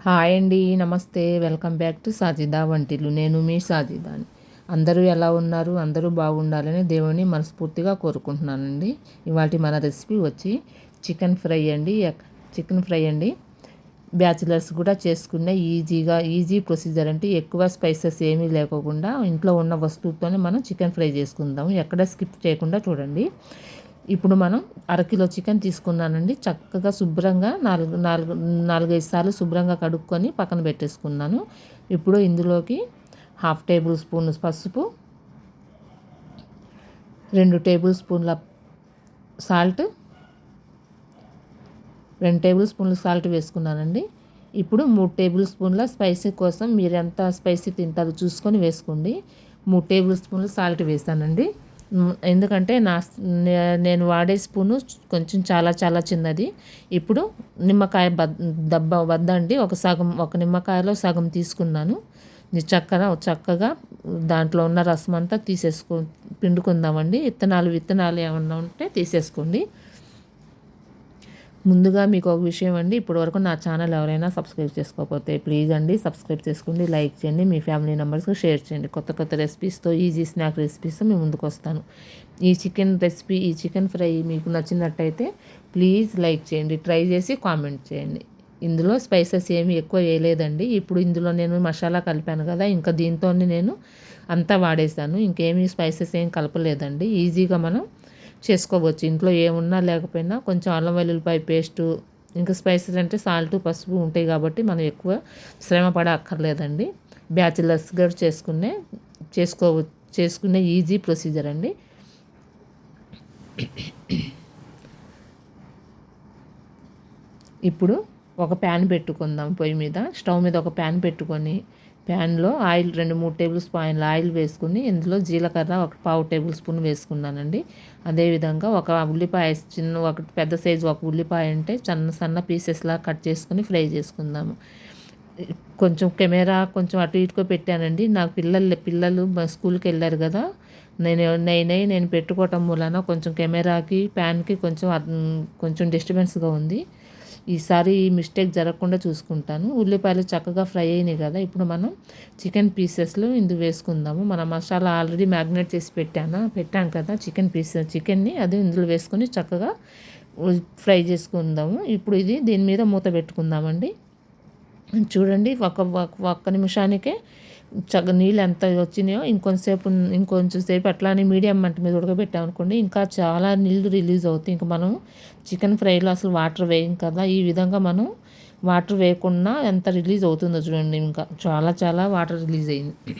Hi అండి, నమస్తే. Welcome back to Sajida వంటిల్లు. నేను మీ సాజిదాని. అందరూ ఎలా ఉన్నారు? అందరూ బాగుండాలని దేవుని మనస్ఫూర్తిగా కోరుకుంటున్నానండి. ఇవాళ మన రెసిపీ వచ్చి చికెన్ ఫ్రై అండి. చికెన్ ఫ్రై అండి. బ్యాచిలర్స్ కూడా చేసుకునే ఈజీ ప్రొసీజర్ అంటే ఎక్కువ స్పైసెస్ ఏమీ లేకోకుండా ఇంట్లో ఉన్న వస్తువుతోనే మనం చికెన్ ఫ్రై చేసుకుందాము. ఎక్కడ స్కిప్ చేయకుండా చూడండి. ఇప్పుడు మనం అరకిలో చికెన్ తీసుకున్నానండి. చక్కగా శుభ్రంగా నాలుగైదు సార్లు శుభ్రంగా కడుక్కొని పక్కన పెట్టేసుకున్నాను. ఇప్పుడు ఇందులోకి 1/2 టేబుల్ స్పూన్ పసుపు, 2 టేబుల్ స్పూన్ల సాల్ట్, 2 టేబుల్ స్పూన్ల సాల్ట్ వేసుకున్నానండి. ఇప్పుడు 3 టేబుల్ స్పూన్ల స్పైసీ కోసం మీరు ఎంత స్పైసీ తింటారో చూసుకొని వేసుకోండి. 3 టేబుల్ స్పూన్ల సాల్ట్ వేసానండి. ఎందుకంటే నేను వాడే స్పూను కొంచెం చాలా చాలా చిన్నది. ఇప్పుడు నిమ్మకాయ వద్దండి, ఒక నిమ్మకాయలో సగం తీసుకున్నాను. చక్కగా దాంట్లో ఉన్న రసం అంతా పిండుకుందామండి. విత్తనాలు ఏమన్నా ఉంటే తీసేసుకోండి. ముందుగా మీకు ఒక విషయం అండి, ఇప్పటివరకు నా ఛానల్ ఎవరైనా సబ్స్క్రైబ్ చేసుకోకపోతే ప్లీజ్ అండి సబ్స్క్రైబ్ చేసుకోండి, లైక్ చేయండి, మీ ఫ్యామిలీ మెంబర్స్కి షేర్ చేయండి. కొత్త కొత్త రెసిపీస్తో, ఈజీ స్నాక్ రెసిపీస్తో మీ ముందుకు వస్తాను. ఈ చికెన్ ఫ్రై మీకు నచ్చినట్టయితే ప్లీజ్ లైక్ చేయండి, ట్రై చేసి కామెంట్ చేయండి. ఇందులో స్పైసెస్ ఏమి ఎక్కువ వేయలేదండి. ఇప్పుడు ఇందులో నేను మసాలా కలిపాను కదా, ఇంకా దీంతోనే నేను అంతా వాడేసాను. ఇంకేమీ స్పైసెస్ ఏం కలపలేదండి. ఈజీగా మనం చేసుకోవచ్చు. ఇంట్లో ఏమున్నా లేకపోయినా కొంచెం అల్లం వెల్లుల్లిపాయ పేస్టు, ఇంకా స్పైసెస్ అంటే సాల్ట్, పసుపు ఉంటాయి కాబట్టి మనం ఎక్కువ శ్రమ పడక్కర్లేదండి. బ్యాచిలర్స్ కూడా చేసుకునే ఈజీ ప్రొసీజర్ అండి. ఇప్పుడు ఒక ప్యాన్ పెట్టుకుందాం. స్టవ్ మీద ఒక ప్యాన్ పెట్టుకొని ప్యాన్లో ఆయిల్ 2-3 టేబుల్ స్పూన్ల ఆయిల్ వేసుకుని ఇందులో జీలకర్ర 1/4 టేబుల్ స్పూన్ వేసుకున్నానండి. అదేవిధంగా ఒక పెద్ద సైజు ఒక ఉల్లిపాయ అంటే సన్న పీసెస్లా కట్ చేసుకుని ఫ్రై చేసుకుందాము. కొంచెం అటు ఇటుకో పెట్టానండి. నాకు పిల్లలు స్కూల్కి వెళ్ళారు కదా, నేను పెట్టుకోవటం మూలన కొంచెం కెమెరాకి ప్యాన్కి కొంచెం డిస్టర్బెన్స్గా ఉంది. ఈసారి ఈ మిస్టేక్ జరగకుండా చూసుకుంటాను. ఉల్లిపాయలు చక్కగా ఫ్రై అయినాయి కదా, ఇప్పుడు మనం చికెన్ పీసెస్లో ఇందులో వేసుకుందాము. మన మసాలా ఆల్రెడీ మ్యాగ్నేట్ చేసి పెట్టాం కదా చికెన్ని అది ఇందులో వేసుకొని చక్కగా ఫ్రై చేసుకుందాము. ఇప్పుడు దీని మీద మూత పెట్టుకుందామండి. చూడండి, ఒక్క నిమిషానికే నీళ్ళు ఎంత వచ్చినాయో ఇంకొంచెం సేపు అట్లానే మీడియం మంట మీద ఉడకబెట్టామనుకోండి ఇంకా చాలా నీళ్ళు రిలీజ్ అవుతాయి. ఇంకా మనం చికెన్ ఫ్రైలో అసలు వాటర్ వేయం కదా, ఈ విధంగా మనం వాటర్ వేయకుండా ఎంత రిలీజ్ అవుతుందో చూడండి. ఇంకా చాలా చాలా వాటర్ రిలీజ్ అయింది.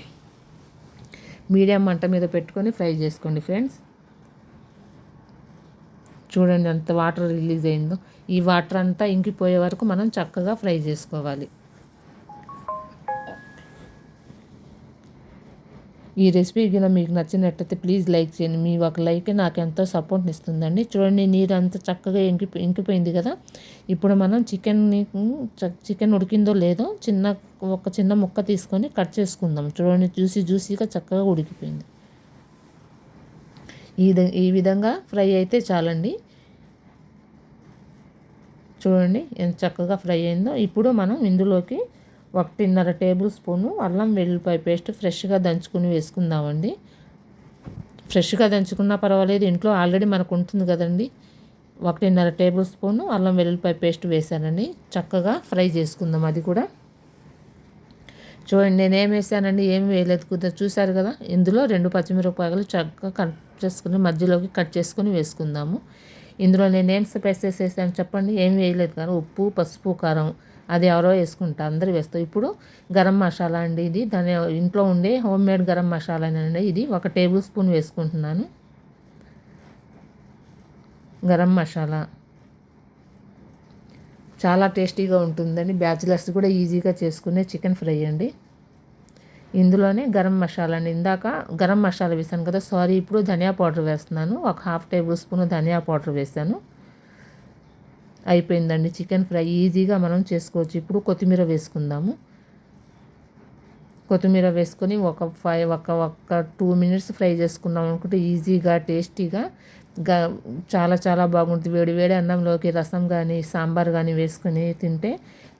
మీడియం మంట మీద పెట్టుకొని ఫ్రై చేసుకోండి ఫ్రెండ్స్. చూడండి ఎంత వాటర్ రిలీజ్ అయిందో. ఈ వాటర్ అంతా ఇంకిపోయే వరకు మనం చక్కగా ఫ్రై చేసుకోవాలి. ఈ రెసిపీ కింద మీకు నచ్చినట్టయితే ప్లీజ్ లైక్ చేయండి. మీ ఒక లైక్ నాకు ఎంతో సపోర్ట్ని ఇస్తుందండి. చూడండి, నీరు అంతా చక్కగా ఇంకిపోయింది కదా. ఇప్పుడు మనం చికెన్ ఉడికిందో లేదో ఒక చిన్న ముక్క తీసుకొని కట్ చేసుకుందాం. చూడండి, జ్యూసీగా చక్కగా ఉడికిపోయింది. ఈ విధంగా ఫ్రై అయితే చాలండి. చూడండి ఎంత చక్కగా ఫ్రై అయిందో. ఇప్పుడు మనం ఇందులోకి 1.5 టేబుల్ స్పూను అల్లం వెల్లుల్లిపాయ పేస్ట్ ఫ్రెష్గా దంచుకుని వేసుకుందామండి. ఫ్రెష్గా దంచుకున్నా పర్వాలేదు, ఇంట్లో ఆల్రెడీ మనకు ఉంటుంది కదండి. 1.5 టేబుల్ స్పూను అల్లం వెల్లుల్లిపాయ పేస్ట్ వేసానండి. చక్కగా ఫ్రై చేసుకుందాం. అది కూడా చూడండి, నేనేం వేసానండి, ఏం వేయలేదు కుదర చూసారు కదా. ఇందులో 2 పచ్చిమిరపకాయలు చక్కగా మధ్యలోకి కట్ చేసుకుని వేసుకుందాము. ఇందులో నేనేం స్పైసెస్ వేసాను చెప్పండి, ఏం వేయలేదు కానీ ఉప్పు, పసుపు, కారం అది ఎవరో వేసుకుంటా, అందరూ వేస్తాం. ఇప్పుడు గరం మసాలా అండి, ఇది ఇంట్లో ఉండే హోమ్ మేడ్ గరం మసాలానండి. ఇది 1 టేబుల్ స్పూన్ వేసుకుంటున్నాను. గరం మసాలా చాలా టేస్టీగా ఉంటుందండి. బ్యాచిలర్స్ కూడా ఈజీగా చేసుకునే చికెన్ ఫ్రై అండి. ఇందులోనే గరం మసాలా అండి, ఇందాక గరం మసాలా వేసాను కదా, ఇప్పుడు ధనియా పౌడర్ వేస్తున్నాను. 1/2 టేబుల్ స్పూన్ ధనియా పౌడర్ వేసాను. అయిపోయిందండి చికెన్ ఫ్రై, ఈజీగా మనం చేసుకోవచ్చు. ఇప్పుడు కొత్తిమీర వేసుకుందాము. కొత్తిమీర వేసుకొని ఒక 2 మినిట్స్ ఫ్రై చేసుకున్నాం అనుకుంటే ఈజీగా టేస్టీగా చాలా చాలా బాగుంటుంది. వేడి వేడి అన్నంలోకి రసం కానీ సాంబార్ కానీ వేసుకొని తింటే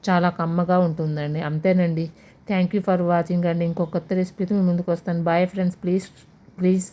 చాలా కమ్మగా ఉంటుందండి. అంతేనండి. థ్యాంక్ యూ ఫర్ వాచింగ్ అండి. ఇంకో కొత్త రెసిపీతో మీ ముందుకు వస్తాను. Bye friends. ప్లీజ్